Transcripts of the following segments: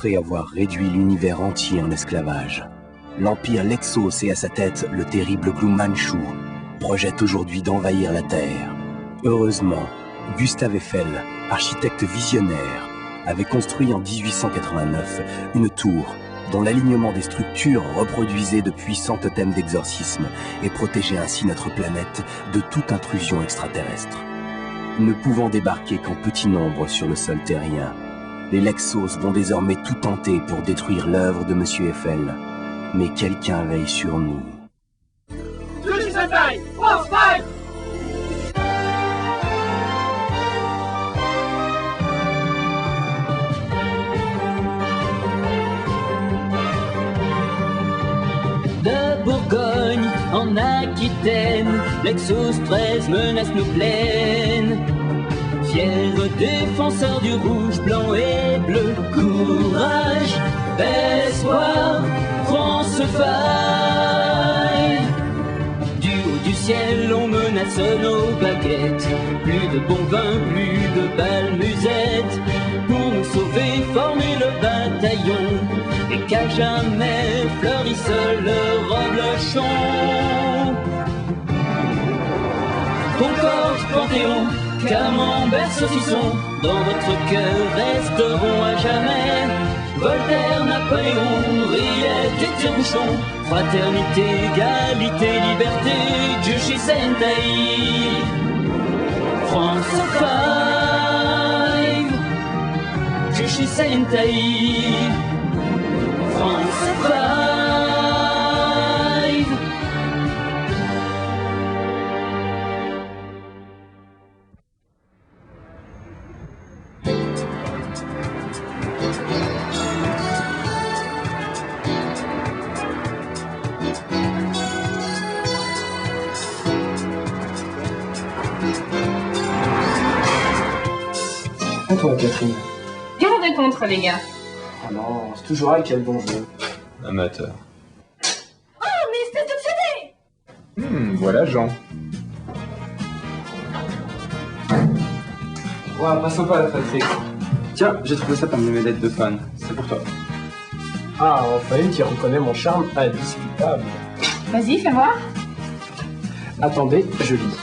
après avoir réduit l'univers entier en esclavage. L'empire Lexos et à sa tête le terrible Gu Manchu projette aujourd'hui d'envahir la Terre. Heureusement, Gustave Eiffel, architecte visionnaire, avait construit en 1889 une tour dont l'alignement des structures reproduisait de puissants totems d'exorcisme et protégeait ainsi notre planète de toute intrusion extraterrestre. Ne pouvant débarquer qu'en petit nombre sur le sol terrien, les Lexos vont désormais tout tenter pour détruire l'œuvre de Monsieur Eiffel. Mais quelqu'un veille sur nous. De Bourgogne en Aquitaine, Lexos 13 menace nos plaines. Fiers défenseurs du rouge, blanc et bleu, courage, espoir, France faille. Du haut du ciel, on menace nos baguettes. Plus de bon vin, plus de balles musettes. Pour nous sauver, former le bataillon. Et qu'à jamais fleurisse le reblochon. Concorde, Panthéon, Camembert, saucisson, dans votre cœur resteront à jamais. Voltaire, Napoléon, Riette et Tire-Bouchon. Fraternité, égalité, liberté, Jushi Sentai. France 5, Jushi Sentai. France 5. À toi, Catherine. Gardez contre, les gars. Oh non, c'est toujours elle qui a le bon jeu. Amateur. Oh, mais espèce d'obsédé! Voilà Jean. Ouais, pas sympa la Patrick. Tiens, j'ai trouvé ça parmi mes lettres de fan. C'est pour toi. Ah, enfin une qui reconnaît mon charme indiscutable. Vas-y, fais voir. Attendez, je lis.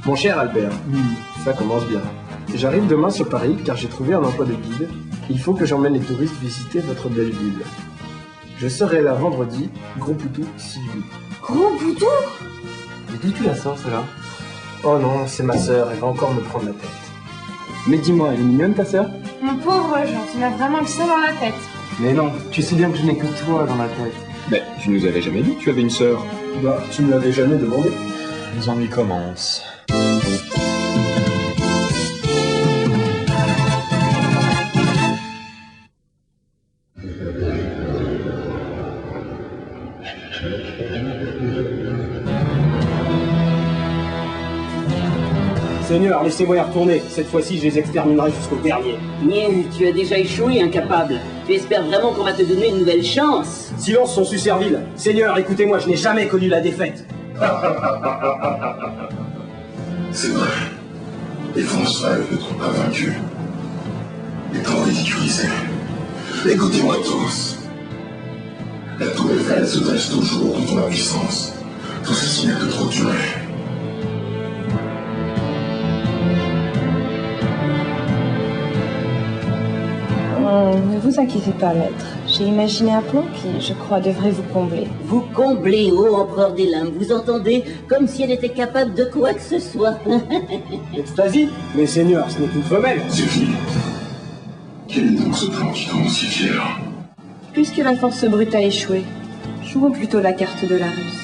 Mon cher Albert, ça commence bien. J'arrive demain sur Paris car j'ai trouvé un emploi de guide. Il faut que j'emmène les touristes visiter votre belle ville. Je serai là vendredi, Gros Poutou, Sylvie. Gros Poutou? Mais d'où tu la sors, celle-là? Oh non, c'est ma sœur, elle va encore me prendre la tête. Mais dis-moi, elle est mignonne ta sœur? Mon pauvre Jean, tu m'as vraiment le seul dans la tête. Mais non, tu sais bien que je n'ai que toi dans la tête. Mais tu nous avais jamais dit que tu avais une sœur. Bah, tu me l'avais jamais demandé. Les ennuis commencent. Seigneur, laissez-moi y retourner. Cette fois-ci, je les exterminerai jusqu'au dernier. Niais, tu as déjà échoué, incapable. Tu espères vraiment qu'on va te donner une nouvelle chance? Silence, son servile. Seigneur, écoutez-moi, je n'ai jamais connu la défaite. C'est vrai. Les Français ne sont pas vaincus. Étant ridiculisés. Écoutez-moi tous. La tour Eiffel se dresse toujours contre la puissance. Tout ceci n'a que trop duré. Ne vous inquiétez pas, maître. J'ai imaginé un plan qui, je crois, devrait vous combler. Vous comblez, ô empereur des limbes, vous entendez? Comme si elle était capable de quoi que ce soit. Extasie? Mais Seigneur, ce n'est qu'une femelle. Sylvie, quel est donc ce plan qui rend si fier? Puisque la force brute a échoué, jouons plutôt la carte de la ruse.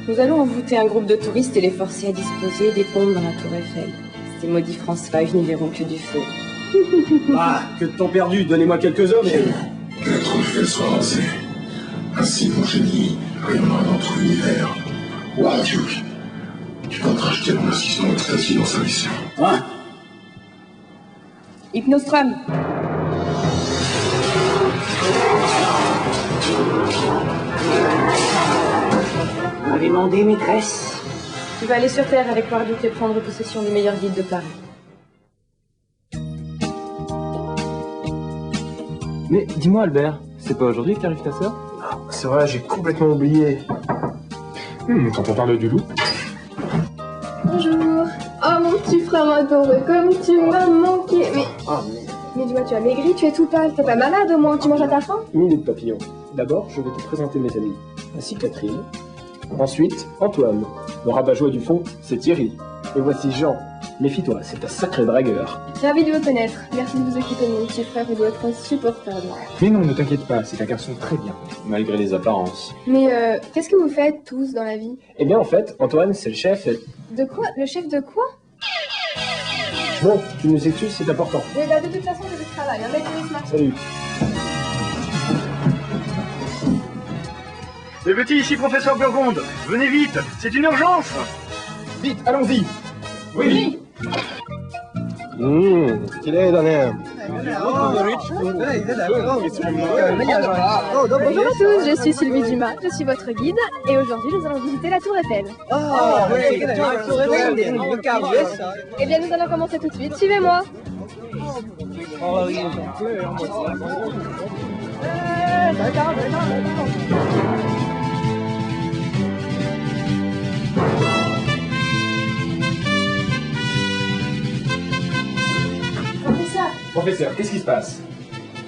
Nous allons envoûter un groupe de touristes et les forcer à disposer des pompes dans la tour Eiffel. Ces maudits France 5 n'y verront que du feu. Ah, que de temps perdu, donnez-moi quelques hommes et... Que la tour Eiffel soit rasée. Ainsi, mon génie rayonnera dans tout l'univers. Ouah, Duke, tu vas te racheter mon assistant extasié dans sa mission. Hein? Hypnostrum. Vous m'avez demandé, maîtresse? Tu vas aller sur Terre avec Warduke et prendre possession du meilleur guide de Paris. Mais dis-moi Albert, c'est pas aujourd'hui qu'arrive ta sœur? C'est vrai, j'ai complètement oublié. Quand on parle du loup. Bonjour. Oh mon petit frère adoré, comme tu m'as manqué. Mais dis-moi, tu as maigri, tu es tout pâle, t'es pas malade au moins, tu manges à ta faim? Minute papillon. D'abord, je vais te présenter mes amis. Voici Catherine. Ensuite, Antoine. Le rabat-joie du fond, c'est Thierry. Et voici Jean. Méfie-toi, c'est un sacré dragueur. Ravi de vous connaître. Merci de vous occuper de mon petit frère, il doit être insupportable. Mais non, ne t'inquiète pas, c'est un garçon très bien, malgré les apparences. Mais qu'est-ce que vous faites tous dans la vie? Eh bien, en fait, Antoine, c'est le chef et... De quoi? Le chef de quoi? Bon, tu nous excuses, c'est important. Oui, bah de toute façon, j'ai du travail, un mec de smart. Salut. Les petits, ici professeur Burgonde. Venez vite, c'est une urgence. Vite, allons-y. Oui. Qu'il est donné. Bonjour à tous, je suis Sylvie Dumas, je suis votre guide et aujourd'hui nous allons visiter la Tour Eiffel. Eh bien nous allons commencer tout de suite, suivez-moi. Professeur, qu'est-ce qui se passe?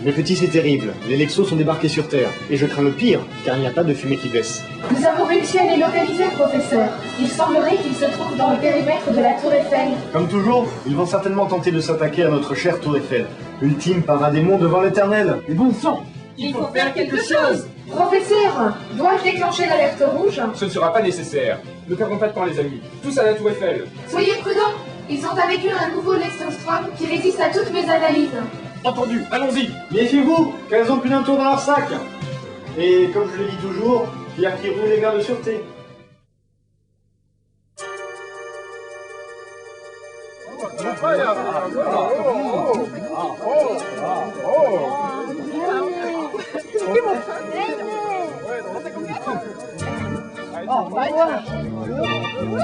Les petits, c'est terrible. Les Lexos sont débarqués sur Terre. Et je crains le pire, car il n'y a pas de fumée qui baisse. Nous avons réussi à les localiser, professeur. Il semblerait qu'ils se trouvent dans le périmètre de la Tour Eiffel. Comme toujours, ils vont certainement tenter de s'attaquer à notre chère Tour Eiffel. Ultime paradémon devant l'éternel. Mais bon sang! Il faut faire quelque chose. Professeur, dois-je déclencher l'alerte rouge? Ce ne sera pas nécessaire. Ne perdons pas de temps les amis. Tous à la Tour Eiffel. Soyez prudents. Ils ont avec eux un nouveau Lexostrom qui résiste à toutes mes analyses. Entendu, allons-y. Méfiez-vous, qu'elles ont plus d'un tour dans leur sac. Et comme je le dis toujours, Pierre qui roule les gardes de sûreté.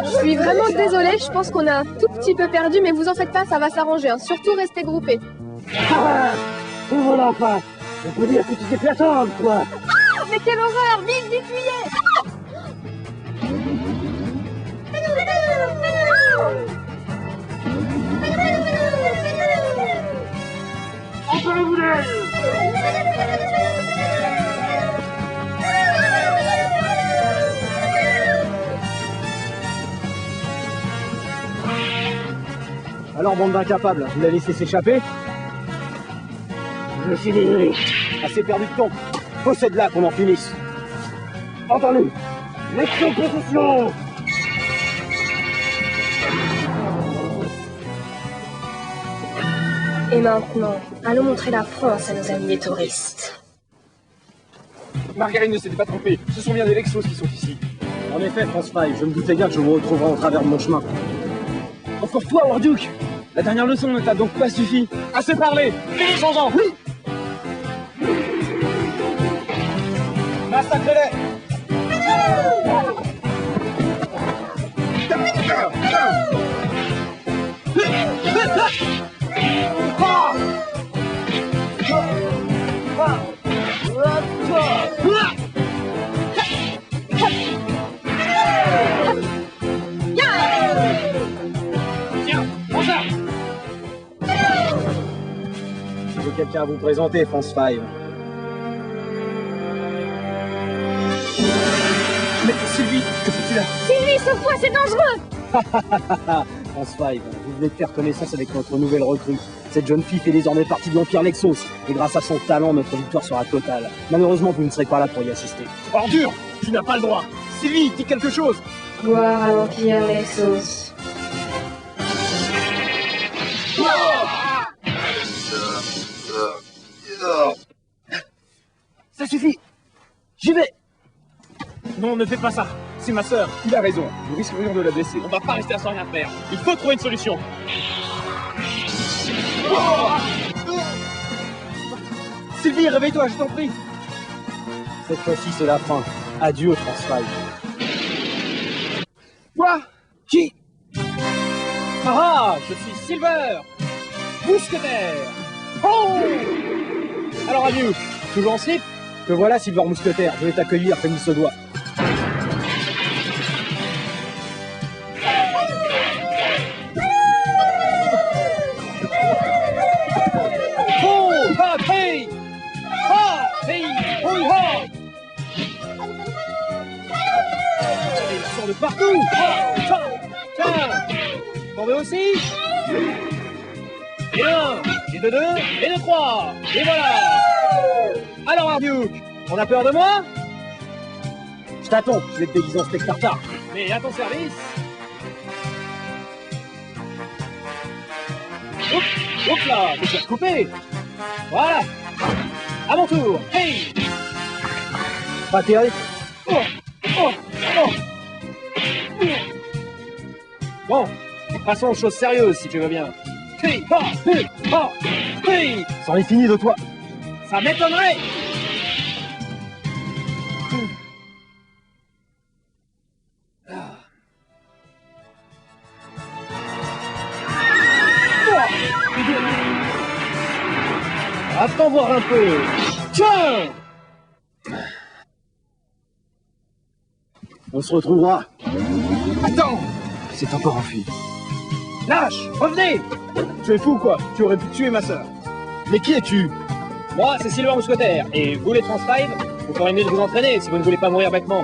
Je suis vraiment désolée, je pense qu'on a un tout petit peu perdu, mais vous en faites pas, ça va s'arranger, hein. Surtout restez groupés. Ouvre l'enfant. On peut dire que tu t'es fait attendre, toi. Ah, mais quelle horreur! Vite, vite, fuyez! Emparez-vous d'elle. Alors, bande d'incapables, vous la laissé s'échapper? Je suis désolé. Assez perdu de temps. Possède-la qu'on en finisse. Entendu. L'ex-possession. Et maintenant, allons montrer la France à nos amis les touristes. Margarine ne s'était pas trompée. Ce sont bien des Lexos qui sont ici. En effet, France 5, je me doutais bien que je vous retrouverai au travers de mon chemin. Encore toi, Warduke! La dernière leçon ne t'a donc pas suffi. Assez parlé. Finissons-en. Oui. Massacrez-les. J'ai quelqu'un à vous présenter, France 5. Mais Sylvie, que fais-tu là? Sylvie, sauve-toi, c'est dangereux! France 5, vous venez de faire connaissance avec notre nouvelle recrue. Cette jeune fille fait désormais partie de l'Empire Lexos, et grâce à son talent, notre victoire sera totale. Malheureusement, vous ne serez pas là pour y assister. Ordure! Tu n'as pas le droit! Sylvie, dis quelque chose! Gloire à l'Empire Lexos. Ça suffit! J'y vais! Non, ne fais pas ça. C'est ma sœur. Il a raison. Nous risquerions de la blesser. On va pas rester à sans rien faire. Il faut trouver une solution. Sylvie, réveille-toi, je t'en prie! Cette fois-ci, c'est la fin. Adieu, France 5. Quoi? Qui? Ah, je suis Silver, mousquetaire. Oh! Alors adieu, toujours en slip? Que voilà, Silver Mousquetaire, je vais t'accueillir comme il se doit. Oh, ha, hey! Ha, hey, oh, ha! Ils sont de partout! Tiens! T'en veux aussi? Et un, et de deux, et de trois! Et voilà! Alors Arduke, on a peur de moi? Je t'attends, je vais te déguiser en steak tartare. Mais à ton service. Oups, oups là, je vais te couper. Voilà. À mon tour. Hey. Pas terrible. Oh, oh, oh. Bon, passons aux choses sérieuses si tu veux bien. Hey, ha, hey, ha, hey. C'en est fini de toi. Ça m'étonnerait. Attends voir un peu. Tiens. On se retrouvera. Attends. C'est encore enfui. Lâche, revenez. Tu es fou quoi? Tu aurais pu tuer ma sœur. Mais qui es-tu? Moi, c'est Silver Mousquetaire. Et vous les Trans-5, vous ferez mieux de vous entraîner si vous ne voulez pas mourir bêtement.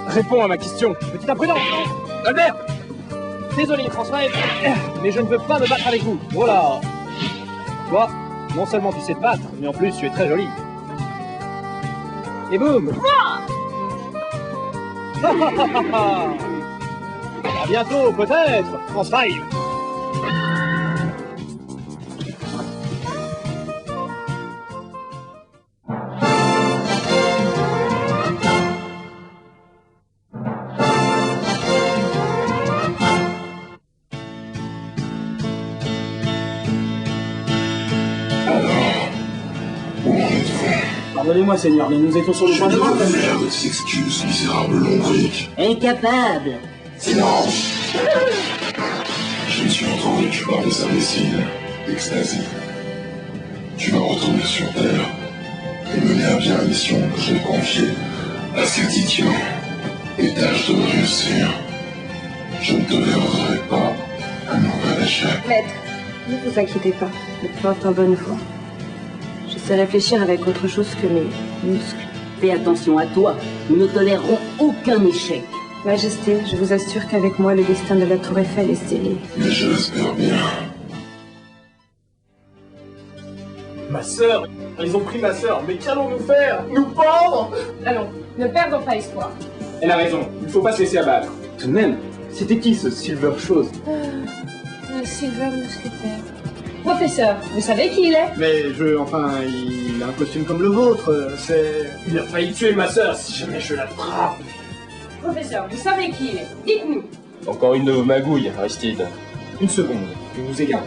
Réponds à ma question. Petite imprudence. Albert. Désolé les Trans-5, mais je ne veux pas me battre avec vous. Voilà. Toi, non seulement tu sais te battre, mais en plus tu es très jolie. Et boum. À bientôt, peut-être, Trans-5. Pardonnez-moi, Seigneur, mais nous étions sur le point de mort. Je vais faire de tes excuses, misérable lombric. Incapable. Silence. Je me suis entendu que tu parles des imbéciles, d'extasie. Tu vas retourner sur Terre et mener à bien la mission que j'ai confiée à cet idiot. Et tâche de réussir. Je ne te verrai pas un nouvel échec. Maître, ne vous inquiétez pas, le plan est en bonne voie. Je sais réfléchir avec autre chose que mes muscles. Fais attention à toi, nous ne tolérerons aucun échec. Majesté, je vous assure qu'avec moi, le destin de la Tour Eiffel est scellé. Mais je l'espère bien. Ma sœur, ils ont pris ma sœur, mais qu'allons-nous faire? Nous pendre? Allons, ne perdons pas espoir. Elle a raison, il ne faut pas se laisser abattre. Tout de même, c'était qui ce Silver Chose? Le Silver Mousquetaire. Professeur, vous savez qui il est? Mais enfin, il a un costume comme le vôtre, c'est... Il a failli tuer ma sœur si jamais je l'attrape. Professeur, vous savez qui il est? Dites-nous. Encore une de vos magouilles, Aristide. Une seconde, je vous égarde.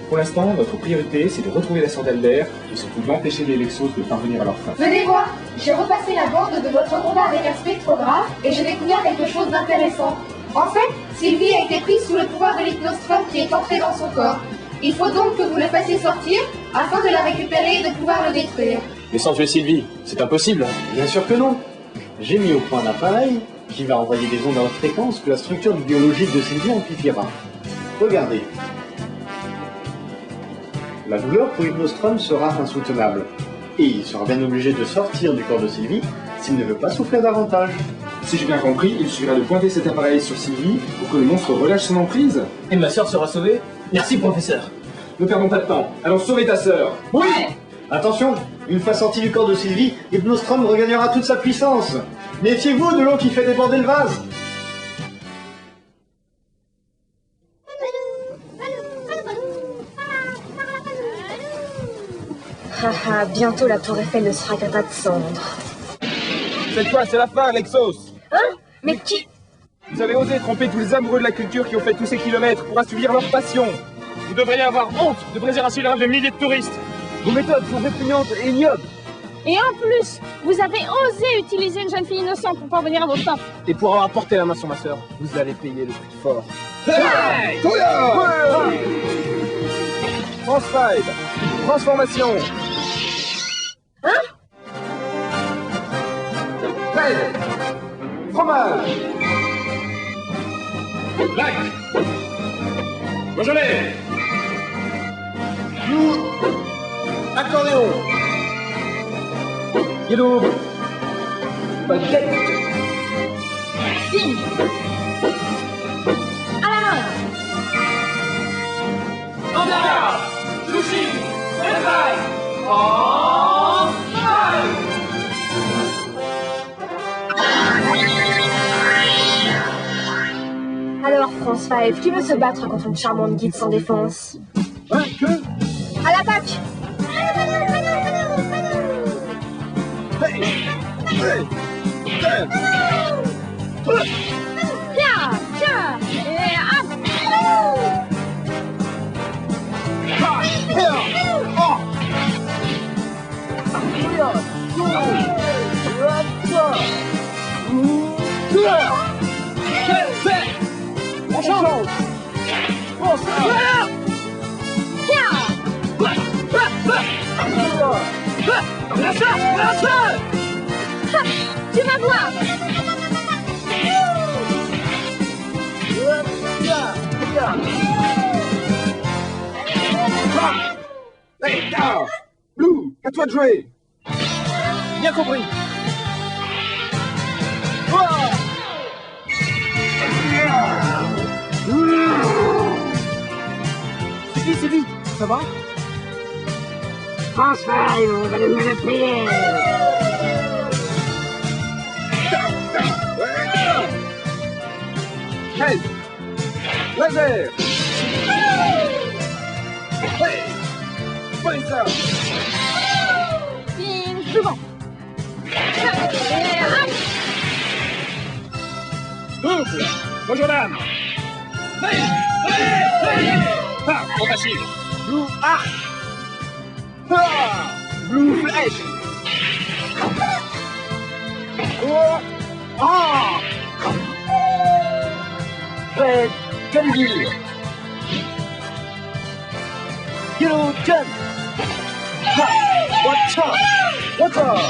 Pour l'instant, notre priorité, c'est de retrouver la sœur d'Albert et surtout d'empêcher les Lexos de parvenir à leur fin. Venez voir, j'ai repassé la bande de votre combat avec un spectrographe et j'ai découvert quelque chose d'intéressant. En fait, Sylvie a été prise sous le pouvoir de l'hypnostrum qui est entré dans son corps. Il faut donc que vous le fassiez sortir afin de la récupérer et de pouvoir le détruire. Mais sans tuer Sylvie, c'est impossible. Bien sûr que non. J'ai mis au point un appareil qui va envoyer des ondes à haute fréquence que la structure biologique de Sylvie amplifiera. Regardez. La douleur pour Hypnostrum sera insoutenable. Et il sera bien obligé de sortir du corps de Sylvie s'il ne veut pas souffrir davantage. Si j'ai bien compris, il suffira de pointer cet appareil sur Sylvie pour que le monstre relâche son emprise. Et ma sœur sera sauvée? Merci, professeur. Ne perdons pas de temps. Allons sauver ta sœur. Oui. Attention, une fois sorti du corps de Sylvie, Hypnostrum regagnera toute sa puissance. Méfiez-vous de l'eau qui fait déborder le vase. Haha, bientôt la Tour Eiffel ne sera qu'un tas de cendres. Cette fois, c'est la fin, Lexos. Hein? Mais qui? Vous avez osé tromper tous les amoureux de la culture qui ont fait tous ces kilomètres pour assouvir leur passion. Vous devriez avoir honte de briser ainsi le rêve de milliers de touristes. Vos méthodes sont répugnantes et ignobles. Et en plus, vous avez osé utiliser une jeune fille innocente pour parvenir à vos fins. Et pour avoir porté la main sur ma sœur, vous allez payer le prix fort. Hey! Trans-5, transformation. Bread. Fromage. Black. Beaujolais. Accordéon. Yellow. Baguette. Signe. À la main. Standard. Sushi. Red en smile. Alors, France 5, qui veut se battre contre une charmante guide sans défense? À l'attaque! Tiens, tiens. Et hop. On change. Tu vas voir. Hey, down. Blue, à toi de jouer. Bien compris. Sylvie, ça va? France 5, on va nous appeler. Hey, laser. Hey, pointer. Signe suivant. Et hop. Double. Bonjour dame. Hey, hey, hey. Ah, trop facile. Blue arc. Ah, blue flèche. Oh, ah. Red candy. Yellow jump. Ha, watch out. Watch out.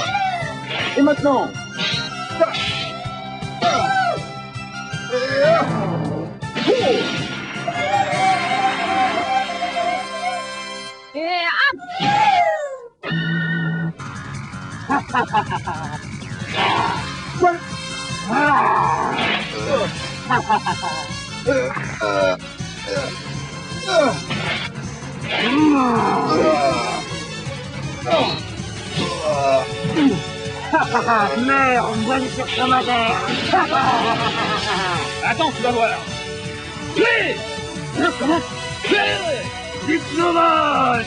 Et maintenant. Ta. Ah. Et ah. Oh. Et hop. What? Meurs, bonne sur ton moteur. Attends, tu vas voir. Clé. Diplomate.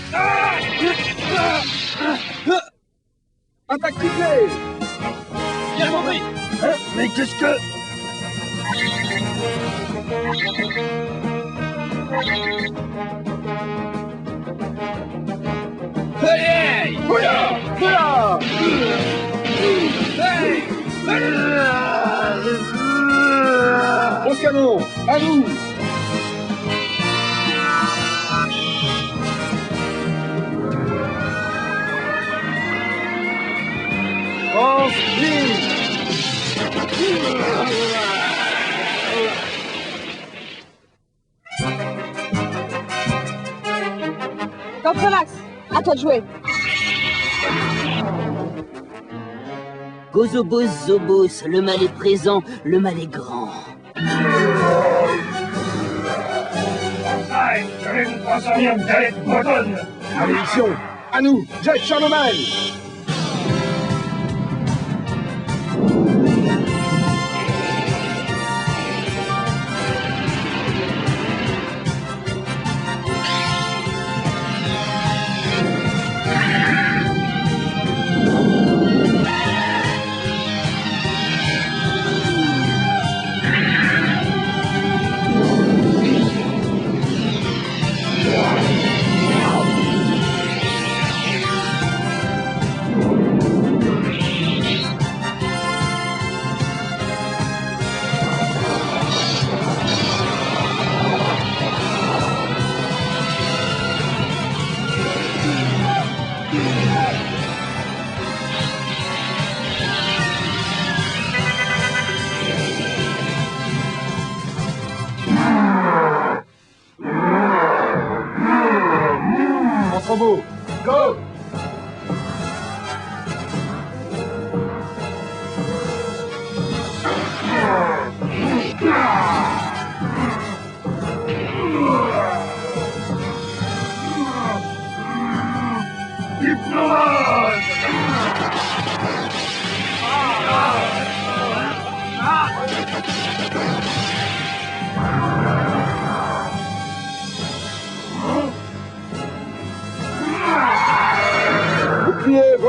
Attaque triplée. Bien compris. Hein? Mais qu'est-ce que... Hey, hey. Fouilla. Fouilla. Hey. Au canon. À nous. France ligne. Contre-l'axe, à toi de jouer. Gozobos Zobos, le mal est présent, le mal est grand. Aïe, une troisième galette bretonne. Munition. À nous. Jacques Charlemagne.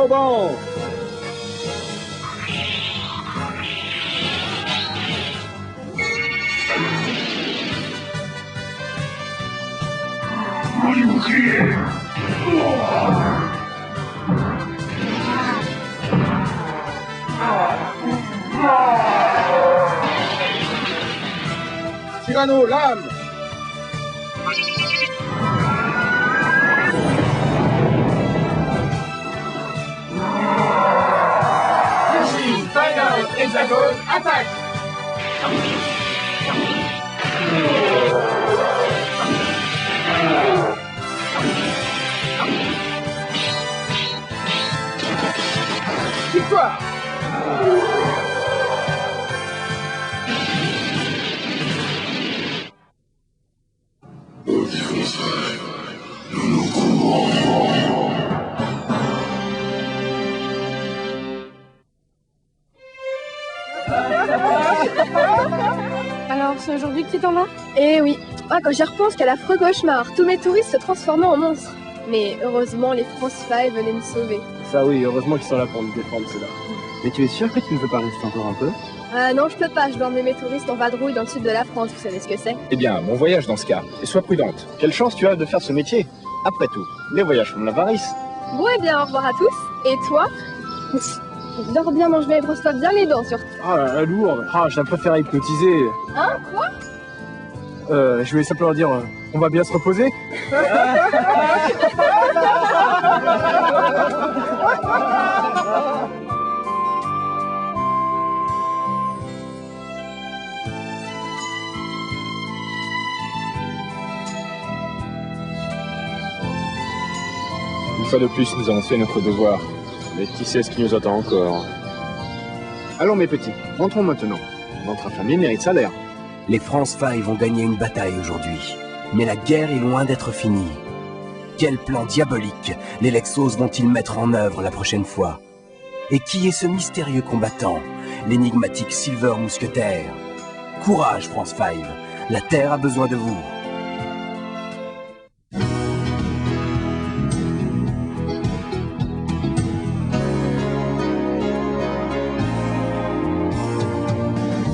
Bourbon. Cyrano, lame. Final, Hexagone, attaque! Victoire. Alors, c'est aujourd'hui que tu t'en vas? Eh oui. Ah, quand j'y repense, quel affreux cauchemar. Tous mes touristes se transformaient en monstres. Mais heureusement, les France 5 venaient me sauver. Ça oui, heureusement qu'ils sont là pour nous défendre, ceux-là. Mais tu es sûr que tu ne veux pas rester encore un peu? Ah non, je peux pas. Je dois emmener mes touristes en vadrouille dans le sud de la France. Vous savez ce que c'est? Eh bien, bon voyage dans ce cas. Et sois prudente. Quelle chance tu as de faire ce métier. Après tout, les voyages font de l'avarice. Bon, eh bien, au revoir à tous. Et toi? Dors bien, mange bien et brosse-toi bien les dents, surtout. Ah, la lourde. Ah, je la préfère hypnotiser. Hein? Quoi? Je voulais simplement dire, on va bien se reposer. Une fois de plus, nous avons fait notre devoir. Mais qui sait ce qui nous attend encore? Allons mes petits, rentrons maintenant. Notre affamé mérite salaire. Les France 5 ont gagné une bataille aujourd'hui. Mais la guerre est loin d'être finie. Quel plan diabolique les Lexos vont-ils mettre en œuvre la prochaine fois? Et qui est ce mystérieux combattant, l'énigmatique Silver Mousquetaire? Courage, France 5, la Terre a besoin de vous.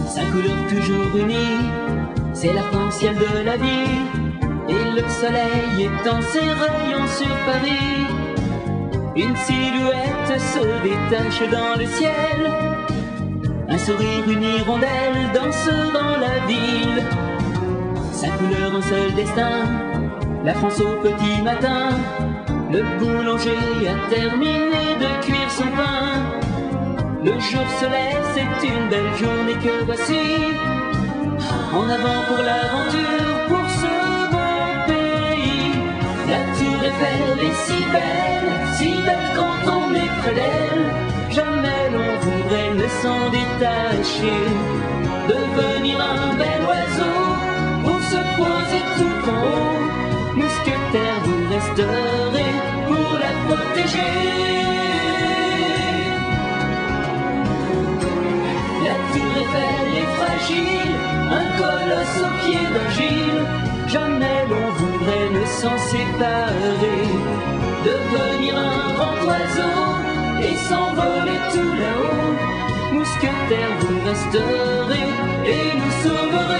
Cinq couleurs toujours unies, c'est l'arc-en-ciel de la vie. Et le soleil étend ses rayons sur Paris. Une silhouette se détache dans le ciel. Un sourire, une hirondelle danse dans la ville. Cinq couleurs, un seul destin, la France au petit matin. Le boulanger a terminé de cuire son pain. Le jour se lève, c'est une belle journée que voici. En avant pour l'aventure, pour ce beau pays. La tour Eiffel est si belle quand on est près d'elle. Jamais l'on voudrait ne s'en détacher. Devenir un bel oiseau pour se poser tout en haut. Mousquetaire, vous resterez pour la protéger. La tour Eiffel est fragile, un colosse au pied d'argile. Jamais l'on voudrait ne s'en séparer. Devenir un grand oiseau et s'envoler tout là-haut. Mousquetaire, vous resterez et nous sauverez.